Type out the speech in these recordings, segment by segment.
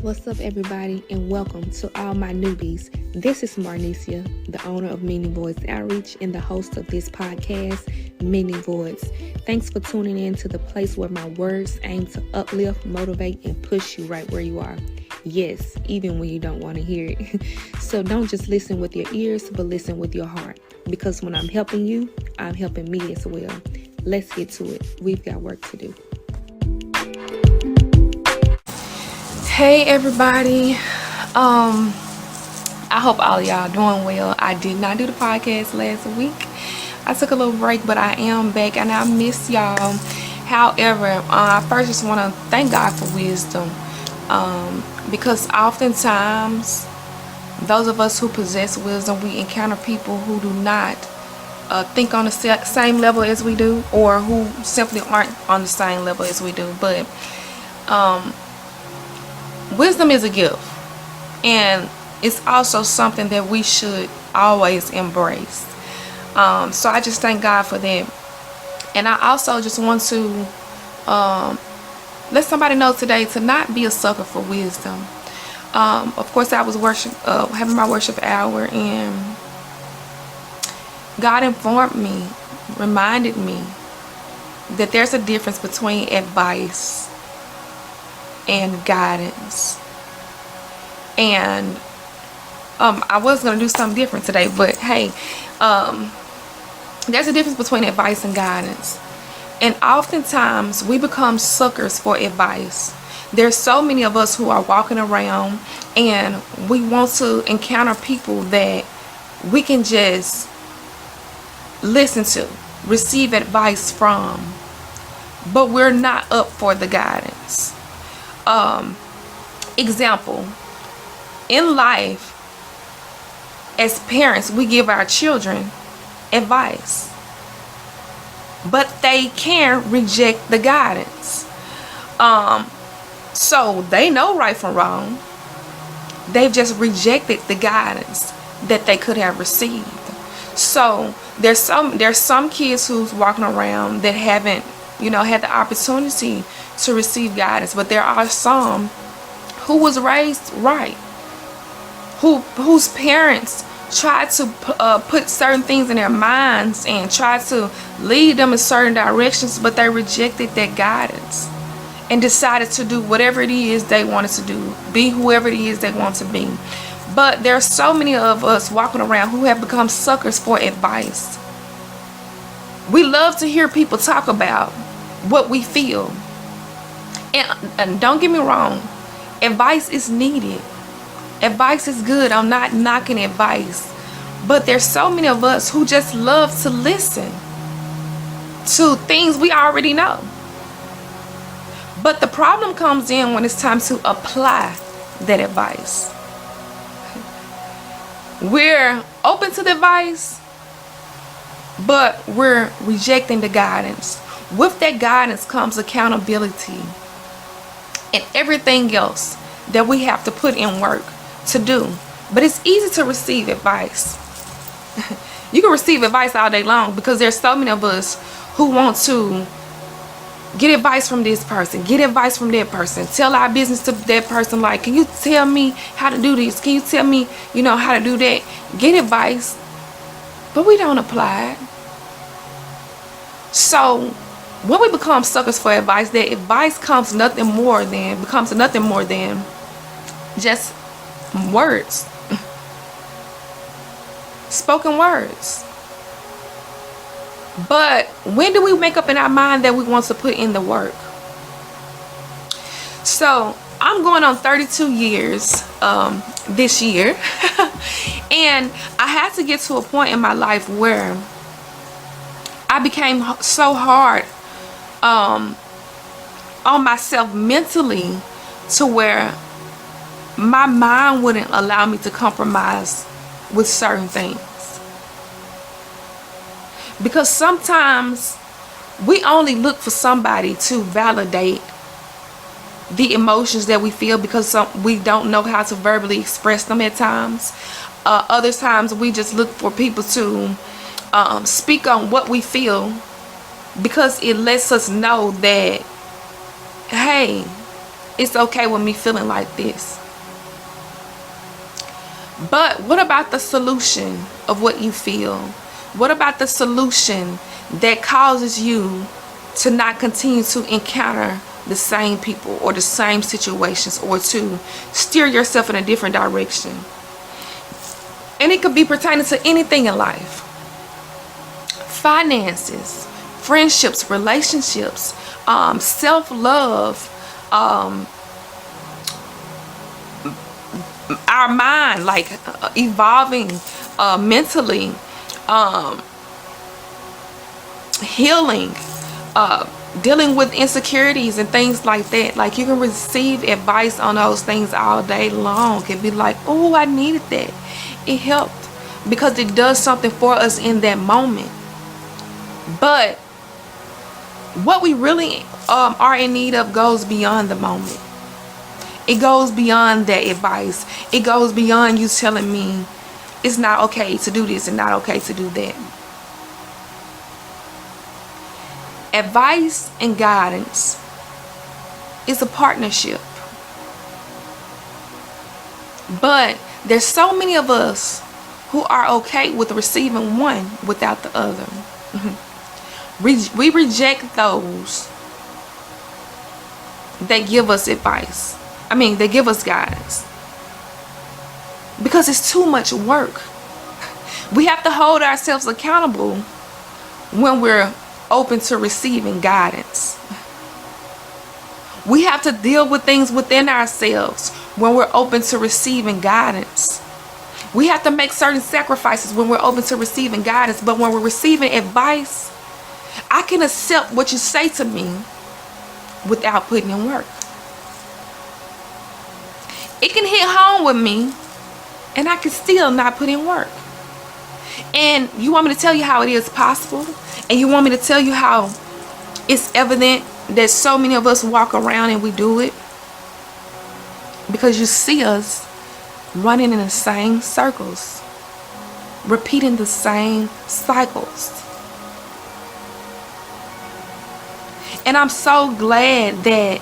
What's up, everybody, and welcome to all my newbies. This is Marnicia, the owner of Meaning Voice Outreach and the host of this podcast, Meaning Voice. Thanks for tuning in to the place where my words aim to uplift, motivate, and push you right where you are. Yes, even when you don't want to hear it. So don't just listen with your ears, but listen with your heart. Because when I'm helping you, I'm helping me as well. Let's get to it. We've got work to do. Hey everybody, I hope all of y'all doing well. I did not do the podcast last week. I took a little break, but I am back and I miss y'all. However, I first just want to thank God for wisdom, because oftentimes those of us who possess wisdom, we encounter people who do not think on the same level as we do, or who simply aren't on the same level as we do. But wisdom is a gift, and it's also something that we should always embrace. So I just thank God for that. And I also just want to let somebody know today to not be a sucker for wisdom. Of course, I was having my worship hour, and God informed me, reminded me that there's a difference between advice and guidance. And I was going to do something different today, but hey, there's a difference between advice and guidance. And oftentimes we become suckers for advice. There's so many of us who are walking around and we want to encounter people that we can just listen to, receive advice from, but we're not up for the guidance. Example, in life, as parents, we give our children advice, but they can reject the guidance. So they know right from wrong. They've just rejected the guidance that they could have received. So there's some kids who's walking around that haven't, had the opportunity to receive guidance, but there are some who was raised right, whose parents tried to put certain things in their minds and tried to lead them in certain directions, but they rejected that guidance and decided to do whatever it is they wanted to do, be whoever it is they want to be. But there are so many of us walking around who have become suckers for advice. We love to hear people talk about what we feel. And don't get me wrong, advice is needed. Advice is good. I'm not knocking advice. But there's so many of us who just love to listen to things we already know. But the problem comes in when it's time to apply that advice. We're open to the advice, but we're rejecting the guidance. With that guidance comes accountability and everything else that we have to put in work to do. But it's easy to receive advice. You can receive advice all day long, because there's so many of us who want to get advice from this person, get advice from that person, tell our business to that person, like, can you tell me how to do this? Can you tell me, how to do that? Get advice, but we don't apply it. So when we become suckers for advice, that advice becomes nothing more than just words, spoken words. But when do we make up in our mind that we want to put in the work? So I'm going on 32 years this year, and I had to get to a point in my life where I became so hard on myself mentally, to where my mind wouldn't allow me to compromise with certain things. Because sometimes we only look for somebody to validate the emotions that we feel, because we don't know how to verbally express them at times. Other times we just look for people to speak on what we feel, because it lets us know that, hey, It's okay with me feeling like this. But what about the solution of what you feel? What about the solution that causes you to not continue to encounter the same people or the same situations, or to steer yourself in a different direction? And it could be pertaining to anything in life. Finances, friendships, relationships, self-love, our mind, like evolving mentally, healing, dealing with insecurities and things like that. Like, you can receive advice on those things all day long. It be like, oh, I needed that. It helped because it does something for us in that moment. But what we really are in need of goes beyond the moment. It goes beyond that advice. It goes beyond you telling me it's not okay to do this and not okay to do that. Advice and guidance is a partnership. But there's so many of us who are okay with receiving one without the other. We reject those that give us advice. They give us guidance. Because it's too much work. We have to hold ourselves accountable when we're open to receiving guidance. We have to deal with things within ourselves when we're open to receiving guidance. We have to make certain sacrifices when we're open to receiving guidance. But when we're receiving advice, I can accept what you say to me without putting in work. It can hit home with me and I can still not put in work. And you want me to tell you how it is possible? And you want me to tell you how it's evident that so many of us walk around and we do it? Because you see us running in the same circles, repeating the same cycles. And I'm so glad that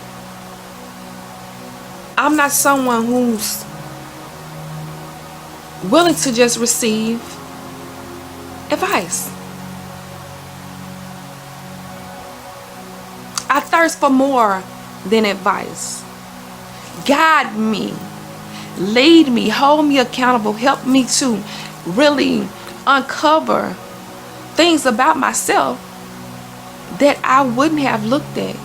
I'm not someone who's willing to just receive advice. I thirst for more than advice. Guide me, lead me, hold me accountable, help me to really uncover things about myself that I wouldn't have looked at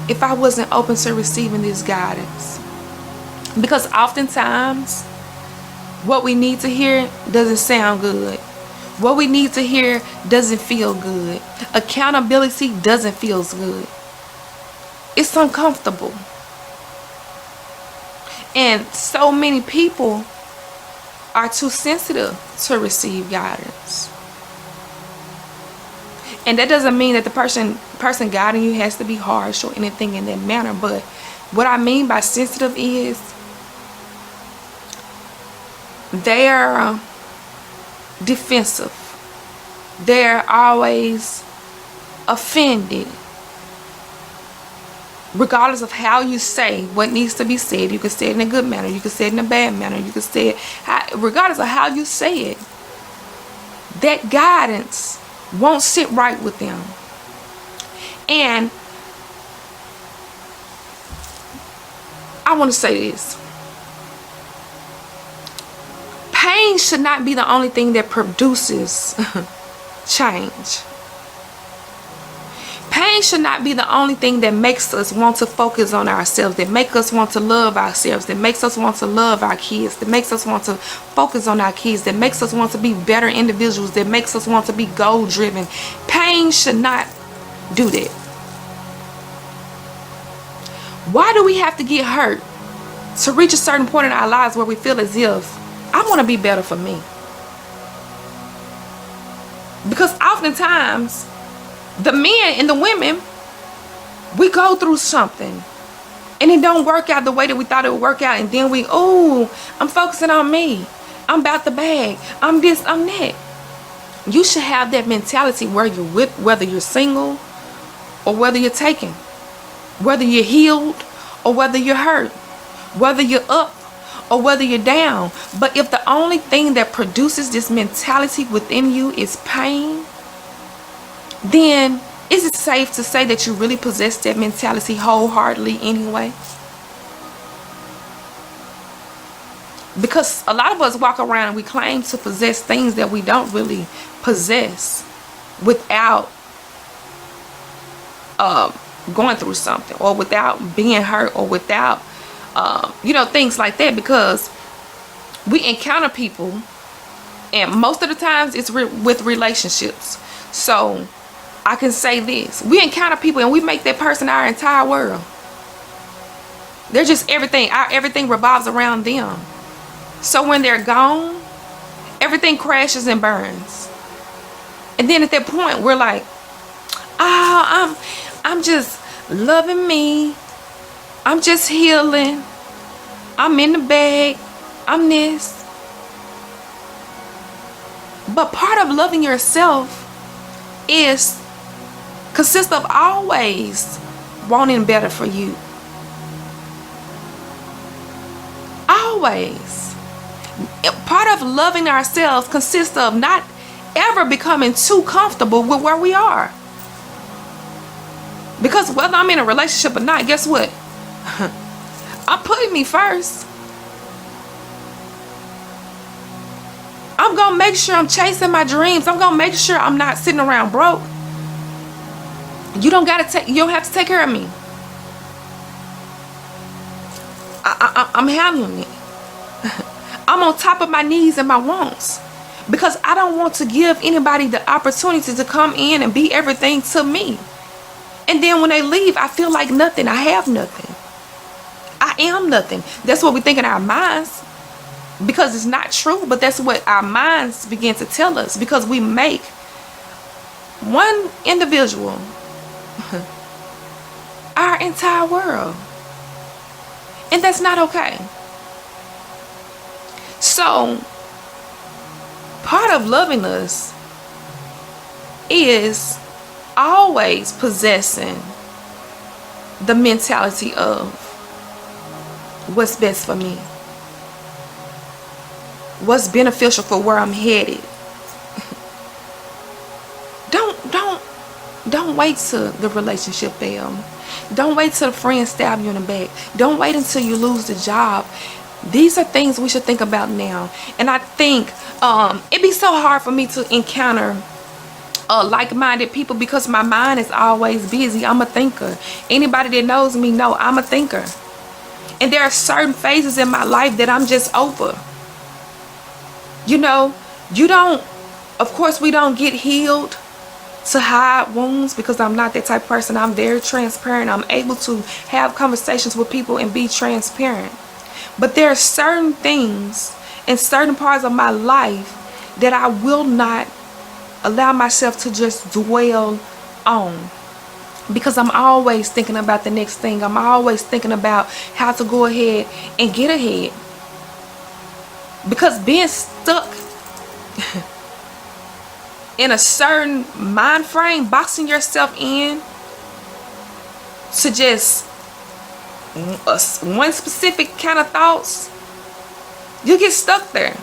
if I wasn't open to receiving this guidance. Because oftentimes what we need to hear doesn't sound good. What we need to hear doesn't feel good. Accountability doesn't feel good. It's uncomfortable. And so many people are too sensitive to receive guidance. And that doesn't mean that the person guiding you has to be harsh or anything in that manner. But what I mean by sensitive is they're defensive. They're always offended. Regardless of how you say what needs to be said, you can say it in a good manner, you can say it in a bad manner, you can say it regardless of how you say it, that guidance won't sit right with them. And I want to say this. Pain should not be the only thing that produces change. Pain should not be the only thing that makes us want to focus on ourselves, that makes us want to love ourselves, that makes us want to love our kids, that makes us want to focus on our kids, that makes us want to be better individuals, that makes us want to be goal driven. Pain should not do that. Why do we have to get hurt to reach a certain point in our lives where we feel as if I want to be better for me? Because oftentimes the men and the women, we go through something and it don't work out the way that we thought it would work out, and then I'm focusing on me, I'm about the bag, I'm this, I'm that. You should have that mentality where you're with, whether you're single or whether you're taken, whether you're healed or whether you're hurt, whether you're up or whether you're down. But if the only thing that produces this mentality within you is pain, then is it safe to say that you really possess that mentality wholeheartedly anyway? Because a lot of us walk around and we claim to possess things that we don't really possess without going through something, or without being hurt, or without things like that. Because we encounter people, and most of the times it's with relationships. So I can say this: we encounter people and we make that person our entire world. They're just everything. Everything revolves around them. So when they're gone, everything crashes and burns. And then at that point, we're like, oh, I'm just loving me. I'm just healing. I'm in the bag. I'm this. But part of loving yourself consists of always wanting better for you. Always. Part of loving ourselves consists of not ever becoming too comfortable with where we are. Because whether I'm in a relationship or not, guess what? I'm putting me first. I'm gonna make sure I'm chasing my dreams. I'm gonna make sure I'm not sitting around broke. You don't have to take care of me. I'm handling it. I'm on top of my needs and my wants, because I don't want to give anybody the opportunity to come in and be everything to me. And then when they leave, I feel like nothing. I have nothing. I am nothing. That's what we think in our minds, because it's not true, but that's what our minds begin to tell us, because we make one individual our entire world. And that's not okay. So, part of loving us is always possessing the mentality of what's best for me, what's beneficial for where I'm headed. Don't wait till the relationship fails. Don't wait till the friends stab you in the back. Don't wait until you lose the job. These are things we should think about now. And I think it'd be so hard for me to encounter like-minded people, because my mind is always busy. I'm a thinker. Anybody that knows me know I'm a thinker. And there are certain phases in my life that I'm just over. Of course we don't get healed to hide wounds, because I'm not that type of person. I'm very transparent. I'm able to have conversations with people and be transparent. But there are certain things in certain parts of my life that I will not allow myself to just dwell on, because I'm always thinking about the next thing. I'm always thinking about how to go ahead and get ahead. Because being stuck in a certain mind frame, boxing yourself in to just one specific kind of thoughts, you get stuck there.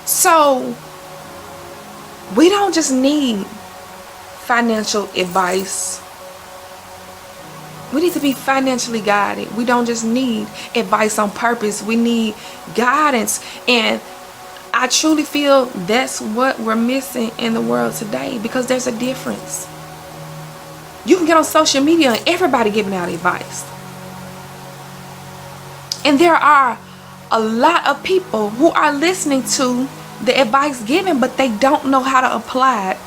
So we don't just need financial advice. We need to be financially guided. We don't just need advice on purpose. We need guidance. And I truly feel that's what we're missing in the world today, because there's a difference. You can get on social media and everybody giving out advice. And there are a lot of people who are listening to the advice given, but they don't know how to apply it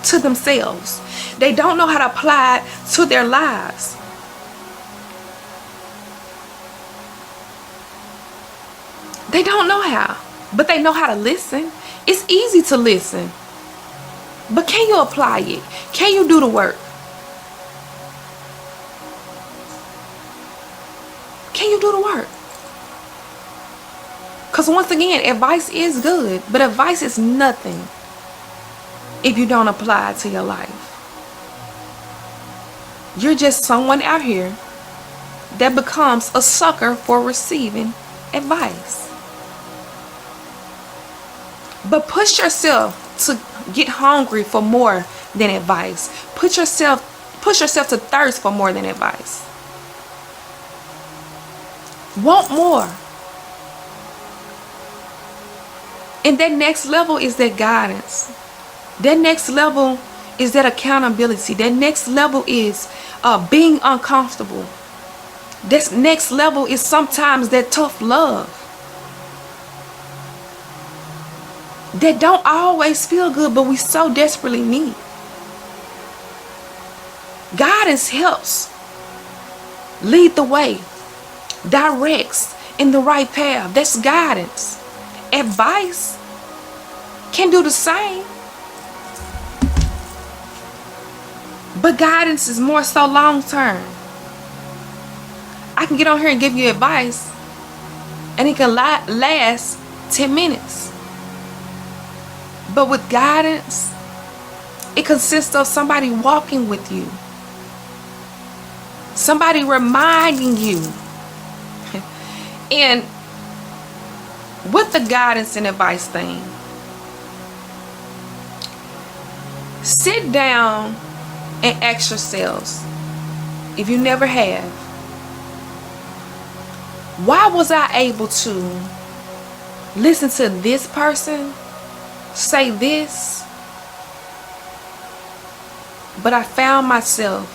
to themselves. They don't know how to apply it to their lives. They don't know how, but they know how to listen. It's easy to listen, but can you apply it? Can you do the work? Can you do the work? Because once again, advice is good, but advice is nothing if you don't apply it to your life. You're just someone out here that becomes a sucker for receiving advice. But push yourself to get hungry for more than advice. Push yourself to thirst for more than advice. Want more. And that next level is that guidance. That next level is that accountability. That next level is being uncomfortable. This next level is sometimes that tough love. That don't always feel good, but we so desperately need. Guidance helps lead the way, directs in the right path. That's guidance. Advice can do the same, but guidance is more so long term. I can get on here and give you advice, and it can last 10 minutes. But with guidance, it consists of somebody walking with you, somebody reminding you. And with the guidance and advice thing, sit down and ask yourselves, if you never have, why was I able to listen to this person say this, but I found myself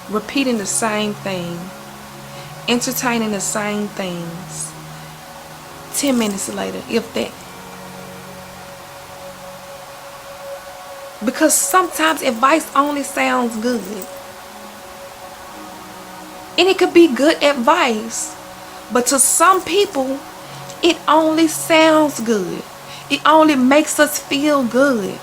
repeating the same thing, entertaining the same things 10 minutes later, if that? Because sometimes advice only sounds good. And it could be good advice, but to some people, it only sounds good. It only makes us feel good.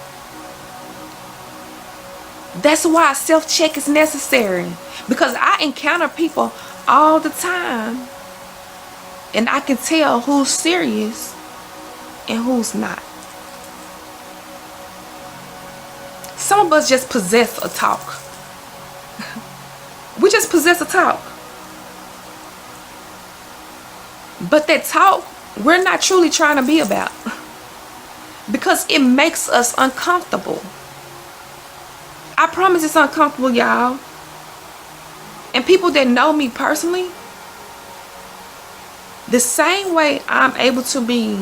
That's why self-check is necessary. Because I encounter people all the time, and I can tell who's serious and who's not. Some of us just possess a talk. We just possess a talk. But that talk, we're not truly trying to be about. Because it makes us uncomfortable. I promise it's uncomfortable, y'all. And people that know me personally, the same way I'm able to be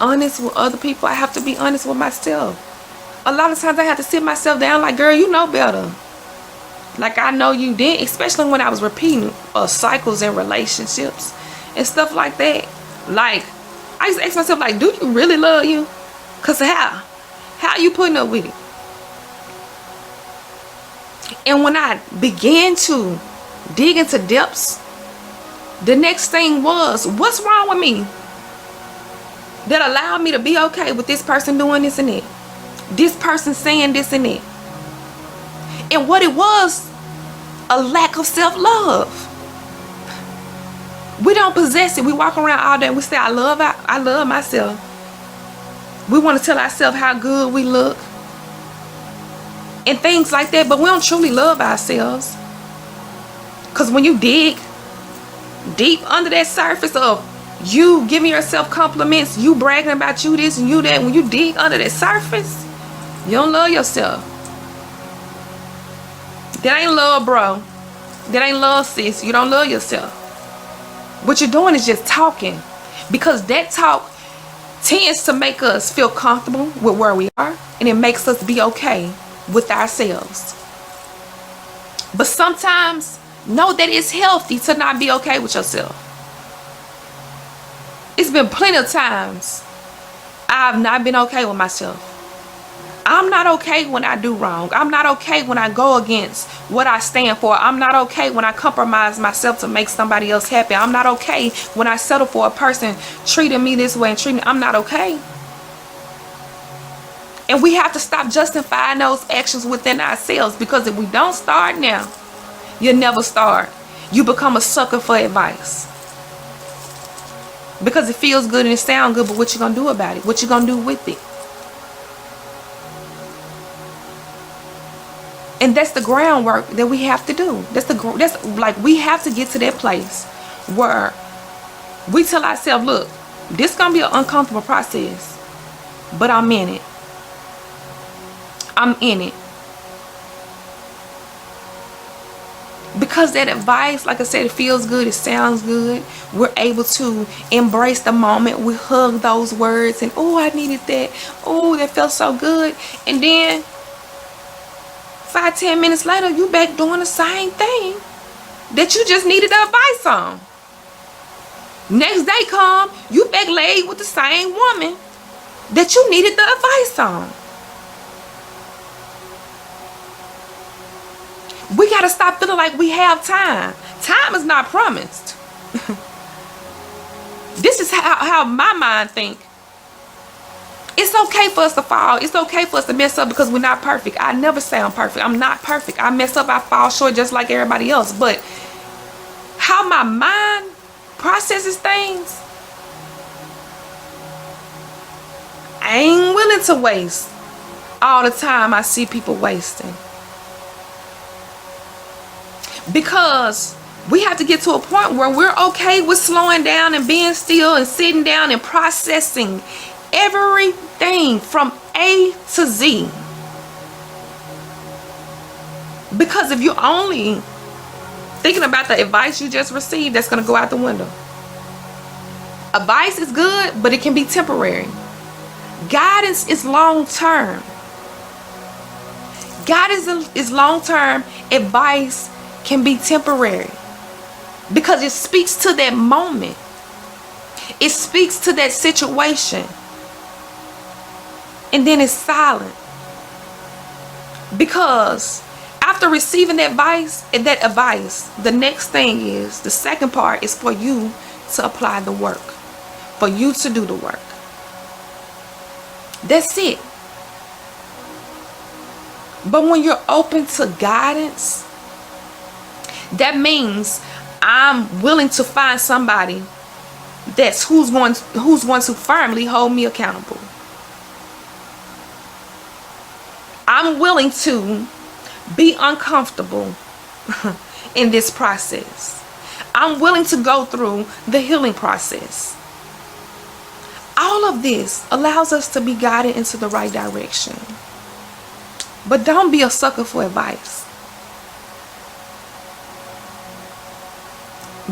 honest with other people, I have to be honest with myself. A lot of times I have to sit myself down like, girl, you know better. Like I know you did, especially when I was repeating cycles in relationships and stuff like that. Like, I used to ask myself, like, do you really love you? Because how? How you putting up with it? And when I began to dig into depths, the next thing was, what's wrong with me that allowed me to be okay with this person doing this and that? This person saying this and that? And what it was, a lack of self-love. We don't possess it. We walk around all day and we say, I love myself. We want to tell ourselves how good we look and things like that, but we don't truly love ourselves. Because when you dig deep under that surface of you giving yourself compliments, you bragging about you this and you that, when you dig under that surface, you don't love yourself. That ain't love, bro. That ain't love, sis. You don't love yourself. What you're doing is just talking, because that talk tends to make us feel comfortable with where we are, and it makes us be okay with ourselves. But sometimes know that it's healthy to not be okay with yourself. It's been plenty of times I've not been okay with myself. I'm not okay when I do wrong. I'm not okay when I go against what I stand for. I'm not okay when I compromise myself to make somebody else happy. I'm not okay when I settle for a person treating me this way and treating me. I'm not okay. And we have to stop justifying those actions within ourselves, because if we don't start now, you'll never start. You become a sucker for advice. Because it feels good and it sounds good, but what you gonna do about it? What you gonna do with it? And that's the groundwork that we have to do. That's like, we have to get to that place where we tell ourselves, look, this gonna be an uncomfortable process, but I'm in it. I'm in it. Because that advice, like I said, it feels good, it sounds good. We're able to embrace the moment. We hug those words and, oh, I needed that. Oh, that felt so good. And then 5-10 minutes later, you back doing the same thing that you just needed the advice on. Next day come, you back laid with the same woman that you needed the advice on. We got to stop feeling like we have time. Time is not promised. This is how my mind think. It's okay for us to fall. It's okay for us to mess up, because we're not perfect. I never say I'm perfect. I'm not perfect. I mess up. I fall short just like everybody else. But how my mind processes things, I ain't willing to waste all the time I see people wasting. Because we have to get to a point where we're okay with slowing down and being still and sitting down and processing everything from A to Z. Because if you're only thinking about the advice you just received, that's going to go out the window. Advice is good, but it can be temporary. Guidance is long term. Guidance is long term. Advice can be temporary, because it speaks to that moment. It speaks to that situation. And then it's silent. Because after receiving that advice, the next thing is, the second part is for you to apply the work. For you to do the work. That's it. But when you're open to guidance, that means I'm willing to find somebody who's going to firmly hold me accountable. I'm willing to be uncomfortable in this process. I'm willing to go through the healing process. All of this allows us to be guided into the right direction. But don't be a sucker for advice.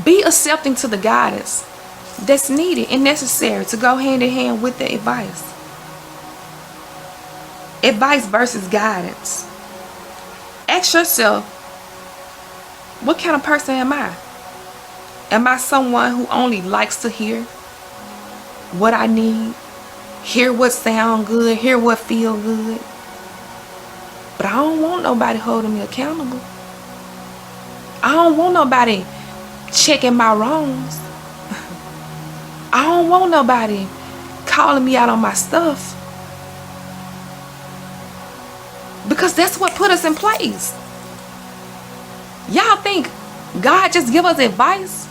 Be accepting to the guidance that's needed and necessary to go hand in hand with the advice. Advice versus guidance. Ask yourself, what kind of person am I? Am I someone who only likes to hear what I need, hear what sound good, hear what feel good? But I don't want nobody holding me accountable. I don't want nobody checking my wrongs. I don't want nobody calling me out on my stuff. Because that's what put us in place. Y'all think God just give us advice?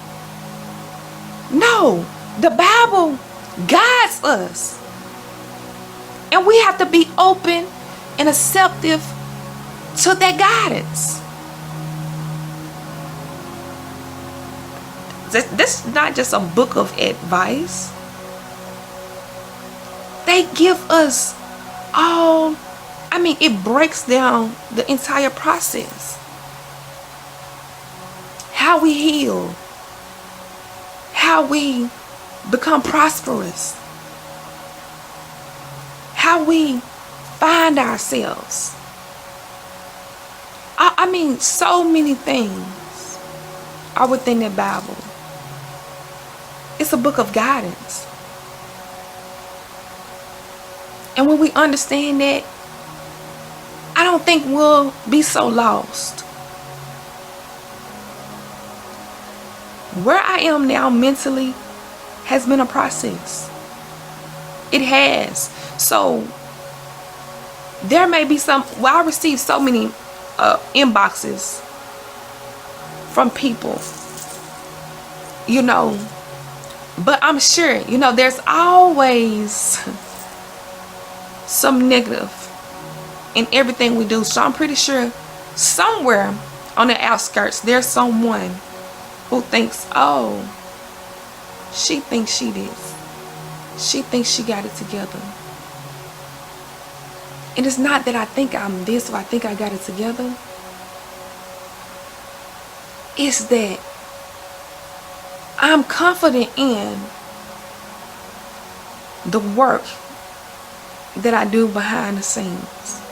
No, the Bible guides us. And we have to be open and receptive to that guidance. This is not just a book of advice. They give us it breaks down the entire process. How we heal. How we become prosperous. How we find ourselves. So many things are within the Bible. It's a book of guidance. And when we understand that, I don't think we'll be so lost. Where I am now mentally has been a process. It has. So there may be I receive so many inboxes from people, but I'm sure, there's always some negative in everything we do. So I'm pretty sure somewhere on the outskirts, there's someone who thinks, oh, she thinks she this. She thinks she got it together. And it's not that I think I'm this or I think I got it together. It's that I'm confident in the work that I do behind the scenes.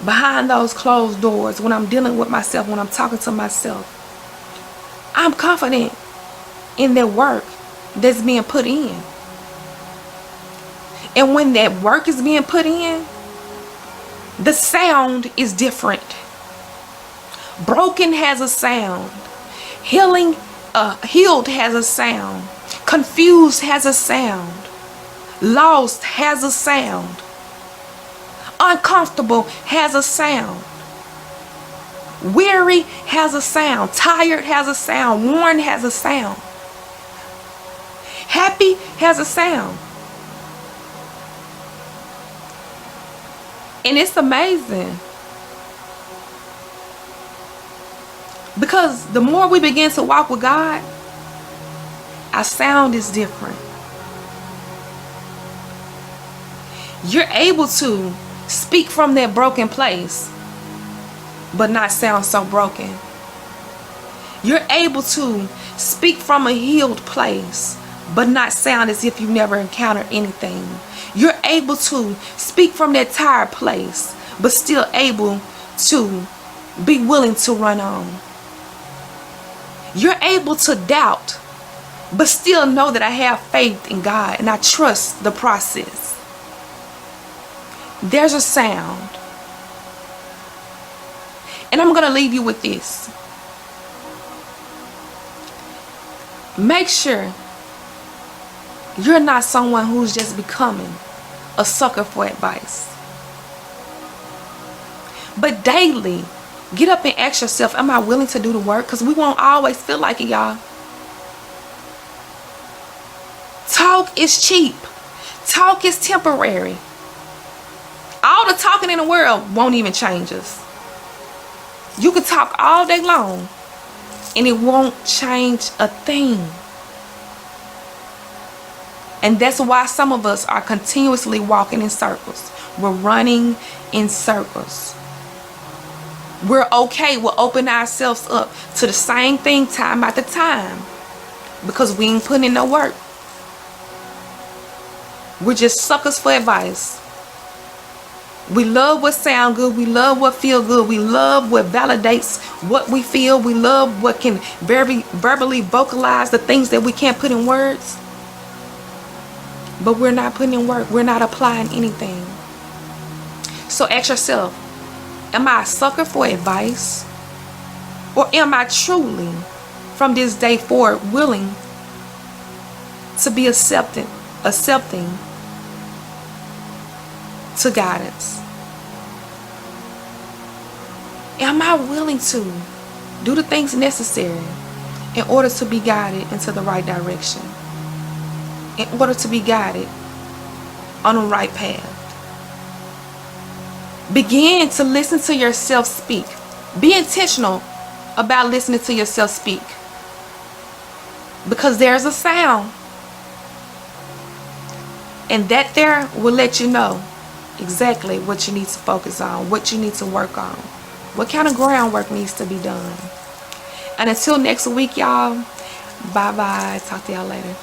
Behind those closed doors, when I'm dealing with myself, when I'm talking to myself. I'm confident in the work that's being put in. And when that work is being put in, the sound is different. Broken has a sound. Healed has a sound. Confused has a sound. Lost has a sound. Uncomfortable has a sound. Weary has a sound. Tired has a sound. Worn has a sound. Happy has a sound. And it's amazing. Because the more we begin to walk with God, our sound is different. You're able to speak from that broken place, but not sound so broken. You're able to speak from a healed place, but not sound as if you never encountered anything. You're able to speak from that tired place, but still able to be willing to run on. You're able to doubt, but still know that I have faith in God and I trust the process. There's a sound. And I'm going to leave you with this. Make sure you're not someone who's just becoming a sucker for advice. But daily, get up and ask yourself, am I willing to do the work? Because we won't always feel like it, y'all. Talk is cheap. Talk is temporary. All the talking in the world won't even change us. You can talk all day long and it won't change a thing. And that's why some of us are continuously walking in circles. We're running in circles. We're okay with opening ourselves up to the same thing time after time because we ain't putting in no work. We're just suckers for advice. We love what sound good. We love what feel good. We love what validates what we feel. We love what can verbally vocalize the things that we can't put in words. But we're not putting in work. We're not applying anything. So ask yourself, am I a sucker for advice? Or am I truly, from this day forward, willing to be accepting to guidance? Am I willing to do the things necessary in order to be guided into the right direction? In order to be guided on the right path? Begin to listen to yourself speak. Be intentional about listening to yourself speak. Because there's a sound. And that there will let you know exactly what you need to focus on, what you need to work on, what kind of groundwork needs to be done. And until next week, y'all, bye-bye. Talk to y'all later.